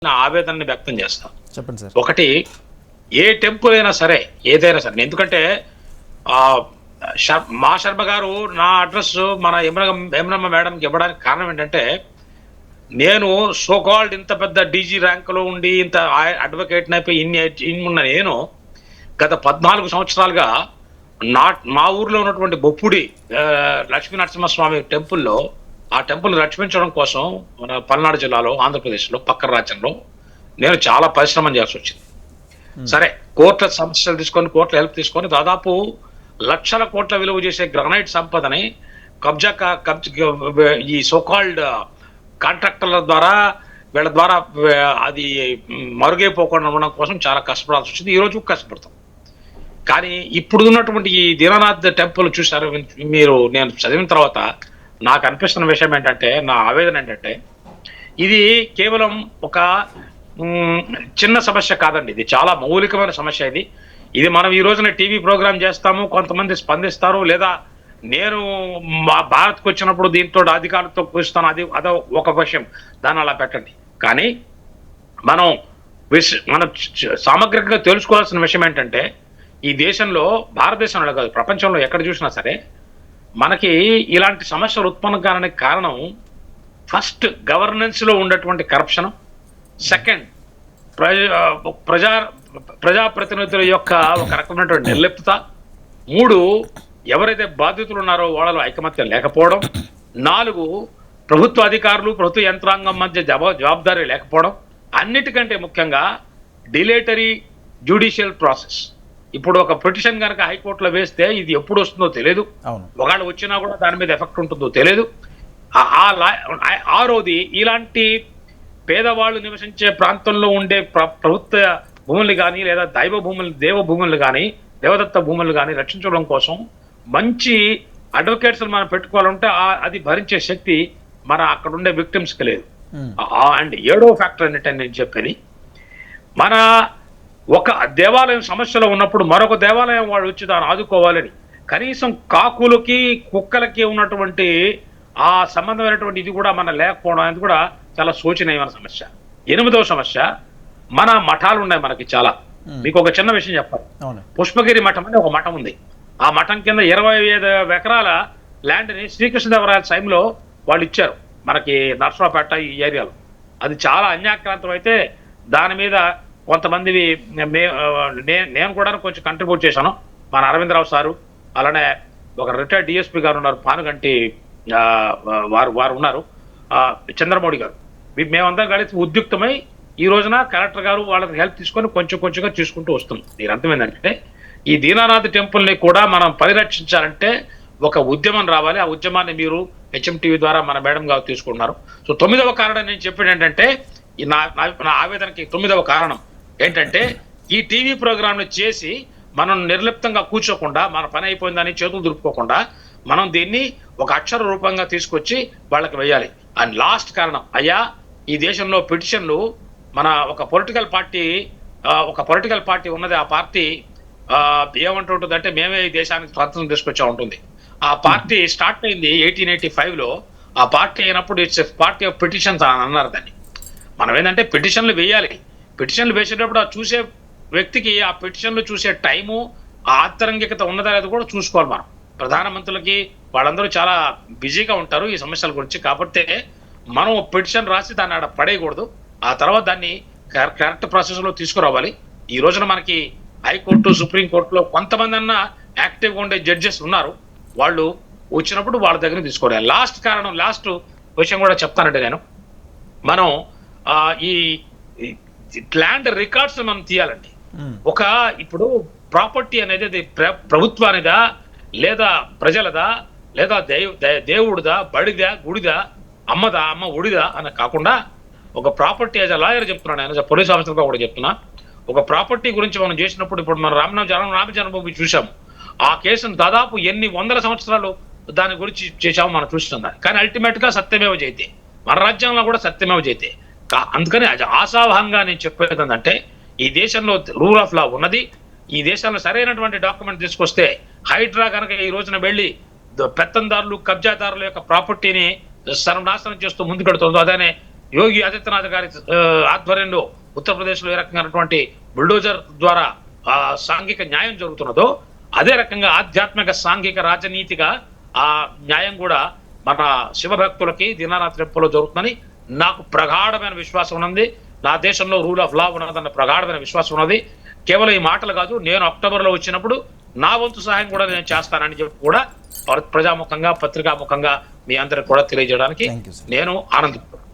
నా ఆవేదనని వ్యక్తం చేస్తాను. చెప్పండి సార్. ఒకటి, ఏ టెంపుల్ అయినా సరే, ఏదైనా సరే, ఎందుకంటే మా శర్మ గారు నా అడ్రస్ మన యమునమ్మ మేడంకి ఇవ్వడానికి కారణం ఏంటంటే, నేను సోకాల్డ్ ఇంత పెద్ద డీజీ ర్యాంకులో ఉండి ఇంత అడ్వకేట్ అయిపోయి ఇన్ని ఉన్న నేను గత 14 సంవత్సరాలుగా మా ఊర్లో ఉన్నటువంటి బొప్పుడి లక్ష్మీ నరసింహస్వామి టెంపుల్లో ఆ టెంపుల్ రక్షించడం కోసం మన పల్నాడు జిల్లాలో, ఆంధ్రప్రదేశ్లో, పక్కన రాజ్యంలో నేను చాలా పరిశ్రమం చేయాల్సి వచ్చింది. సరే, కోర్టుల సమస్యలు తీసుకొని, కోర్టుల హెల్ప్ తీసుకొని దాదాపు లక్షల కోట్ల విలువ చేసే గ్రానైట్ సంపదని ఈ సోకాల్డ్ కాంట్రాక్టర్ల ద్వారా, వీళ్ళ ద్వారా అది మరుగైపోకుండా ఉండడం కోసం చాలా కష్టపడాల్సి వచ్చింది. ఈ రోజు కష్టపడతాం. కానీ ఇప్పుడు ఉన్నటువంటి ఈ దీనానాథ్ టెంపుల్ చూశారు మీరు, నేను చదివిన తర్వాత నాకు అనిపిస్తున్న విషయం ఏంటంటే, నా ఆవేదన ఏంటంటే, ఇది కేవలం ఒక చిన్న సమస్య కాదండి, ఇది చాలా మౌలికమైన సమస్య. ఇది మనం ఈ రోజున టీవీ ప్రోగ్రామ్ చేస్తాము, కొంతమంది స్పందిస్తారు, లేదా నేను మా భారత్కు వచ్చినప్పుడు దీంతో అధికారులతో కూర్చుతాను, అదో ఒక విషయం, దాన్ని అలా పెట్టండి. కానీ మనం సామగ్రికంగా తెలుసుకోవాల్సిన విషయం ఏంటంటే, ఈ దేశంలో, భారతదేశంలో కాదు, ప్రపంచంలో ఎక్కడ చూసినా సరే మనకి ఇలాంటి సమస్యలు ఉత్పన్నం కావడానికి కారణం ఫస్ట్ గవర్నెన్స్లో ఉన్నటువంటి కరప్షన్, సెకండ్ ప్రజాప్రతినిధుల యొక్క ఒక రకమైనటువంటి నిర్లిప్తత, 3 ఎవరైతే బాధితులు ఉన్నారో వాళ్ళలో ఐకమత్యం లేకపోవడం, 4 ప్రభుత్వ అధికారులు, ప్రభుత్వ యంత్రాంగం మధ్య జవాబుదారీ లేకపోవడం, అన్నిటికంటే ముఖ్యంగా డిలేటరీ జ్యుడిషియల్ ప్రాసెస్. ఇప్పుడు ఒక పిటిషన్ కనుక హైకోర్టులో వేస్తే ఇది ఎప్పుడు వస్తుందో తెలియదు, ఒకవేళ వచ్చినా కూడా దాని మీద ఎఫెక్ట్ ఉంటుందో తెలియదు. ఆరోది, ఇలాంటి పేదవాళ్ళు నివసించే ప్రాంతంలో ఉండే ప్రభుత్వ భూములు కానీ, లేదా దేవ భూములు కానీ, దేవదత్త భూములు కానీ రక్షించడం కోసం మంచి అడ్వకేట్స్ మనం పెట్టుకోవాలంటే అది భరించే శక్తి మన అక్కడ ఉండే విక్టిమ్స్కి లేదు. అండ్ 7వ ఫ్యాక్టర్ ఏంటంటే నేను చెప్పేది, మన ఒక దేవాలయం సమస్యలో ఉన్నప్పుడు మరొక దేవాలయం వాళ్ళు వచ్చి దాన్ని ఆదుకోవాలని కనీసం కాకులకి, కుక్కలకి ఉన్నటువంటి ఆ సంబంధమైనటువంటి ఇది కూడా మన లేకపోవడం అనేది కూడా చాలా శోచనీయమైన సమస్య. 8వ సమస్య, మన మఠాలు ఉన్నాయి మనకి చాలా. మీకు ఒక చిన్న విషయం చెప్పాలి. పుష్పగిరి మఠం అని ఒక మఠం ఉంది. ఆ మఠం కింద 25 ఎకరాల ల్యాండ్ని శ్రీకృష్ణదేవరాయల టైంలో వాళ్ళు ఇచ్చారు మనకి నర్సరావుపేట ఈ ఏరియాలో. అది చాలా అన్యాక్రాంతం అయితే దాని మీద కొంతమంది, నేను కూడా కొంచెం కంట్రిబ్యూట్ చేశాను. మన అరవిందరావు సారు, అలానే ఒక రిటైర్డ్ డిఎస్పీ గారు ఉన్నారు, పానుగంటి వారు ఉన్నారు, చంద్రమౌళి గారు, మేమందరం కలిసి ఉద్యుక్తమై ఈ రోజున కలెక్టర్ గారు వాళ్ళకి హెల్ప్ తీసుకొని కొంచెంగా చూసుకుంటూ వస్తున్నాం. దీని అర్థం ఏంటంటే, ఈ దీనానాథ్ టెంపుల్ని కూడా మనం పరిరక్షించాలంటే ఒక ఉద్యమం రావాలి. ఆ ఉద్యమాన్ని మీరు హెచ్ఎంటీవీ ద్వారా మన మేడం గారు తీసుకుంటున్నారు. సో 9వ కారణం నేను చెప్పేది ఏంటంటే, నా ఆవేదనకి 9వ కారణం ఏంటంటే, ఈ టీవీ ప్రోగ్రామ్ని చేసి మనం నిర్లిప్తంగా కూర్చోకుండా, మన పని అయిపోయిందని చేతులు దులుపుకోకుండా మనం దీన్ని ఒక అక్షర రూపంగా తీసుకొచ్చి వాళ్ళకి వేయాలి. అండ్ లాస్ట్ కారణం, అయ్యా, ఈ దేశంలో పిటిషన్లు మన ఒక పొలిటికల్ పార్టీ ఉన్నది. ఆ పార్టీ ఏమంటుంటుంది అంటే, మేమే ఈ దేశానికి స్వాతంత్రం తీసుకొచ్చా ఉంటుంది. ఆ పార్టీ స్టార్ట్ అయింది 1885లో. ఆ పార్టీ అయినప్పుడు ఇట్స్ పార్టీ ఆఫ్ పిటిషన్స్ అని అన్నారు దాన్ని. మనం ఏంటంటే పిటిషన్లు వేయాలి. పిటిషన్లు వేసేటప్పుడు ఆ చూసే వ్యక్తికి ఆ పిటిషన్లు చూసే టైము, ఆ ఆంతరంగికత ఉన్నదా లేదా కూడా చూసుకోవాలి. మనం ప్రధానమంత్రులకి వాళ్ళందరూ చాలా బిజీగా ఉంటారు ఈ సమస్యల గురించి. కాబట్టి మనం పిటిషన్ రాసి దాన్ని ఆడ పడేయకూడదు. ఆ తర్వాత దాన్ని కరెక్ట్ ప్రాసెస్లో తీసుకురావాలి. ఈ రోజున మనకి హైకోర్టు, సుప్రీంకోర్టులో కొంతమంది అన్న యాక్టివ్గా ఉండే జడ్జెస్ ఉన్నారు. వాళ్ళు వచ్చినప్పుడు వాళ్ళ దగ్గర తీసుకోవాలి. లాస్ట్ విషయం కూడా చెప్తానంటే, నేను మనం ఈ ల్యాండ్ రికార్డ్స్ మనం తీయాలండి. ఇప్పుడు ప్రాపర్టీ అనేది అది ప్రభుత్వానిదా, లేదా ప్రజలదా, లేదా దేవుడిదా, బడిదా, గుడిదా, అమ్మ ఒడిదా అని కాకుండా, ఒక ప్రాపర్టీ యాజ్ అ లాయర్ చెప్తున్నాను, యాజ్ అ పోలీస్ ఆఫీసర్గా కూడా చెప్తున్నా, ఒక ప్రాపర్టీ గురించి మనం చేసినప్పుడు, ఇప్పుడు మనం రామ జన్మభూమి చూసాము. ఆ కేసును దాదాపు ఎన్ని వందల సంవత్సరాలు దాని గురించి చేశాము మనం చూస్తున్నాం. కానీ అల్టిమేట్గా సత్యమేవ జయతే, మన రాజ్యాంగంలో కూడా సత్యమేవ జయతే. అందుకని ఆశావహంగా నేను చెప్పేది ఏంటంటే, ఈ దేశంలో రూల్ ఆఫ్ లా ఉన్నది. ఈ దేశంలో సరైనటువంటి డాక్యుమెంట్ తీసుకొస్తే, హైడ్రా కనుక ఈ రోజున వెళ్ళి పెత్తందారులు, కబ్జాదారుల యొక్క ప్రాపర్టీని సర్వనాశనం చేస్తూ ముందుకెడుతుందో, అదే యోగి ఆదిత్యనాథ్ గారి ఆధ్వర్యంలో ఉత్తరప్రదేశ్ లో ఏ రకంగానటువంటి బుల్డోజర్ ద్వారా సాంఘిక న్యాయం జరుగుతున్నదో అదే రకంగా ఆధ్యాత్మిక సాంఘిక రాజనీతిగా ఆ న్యాయం కూడా మన శివభక్తులకి దీనానాథ్ టెంపుల్లో జరుగుతుందని నాకు ప్రగాఢమైన విశ్వాసం ఉన్నది. నా దేశంలో రూల్ ఆఫ్ లా ఉన్నదన్న ప్రగాఢమైన విశ్వాసం ఉన్నది. కేవలం ఈ మాటలు కాదు, నేను అక్టోబర్లో వచ్చినప్పుడు నా వంతు సహాయం కూడా నేను చేస్తానని చెప్పి కూడా ప్రజాముఖంగా పత్రికాముఖంగా మీ అందరికి కూడా తెలియజేయడానికి నేను ఆనందిస్తున్నాను.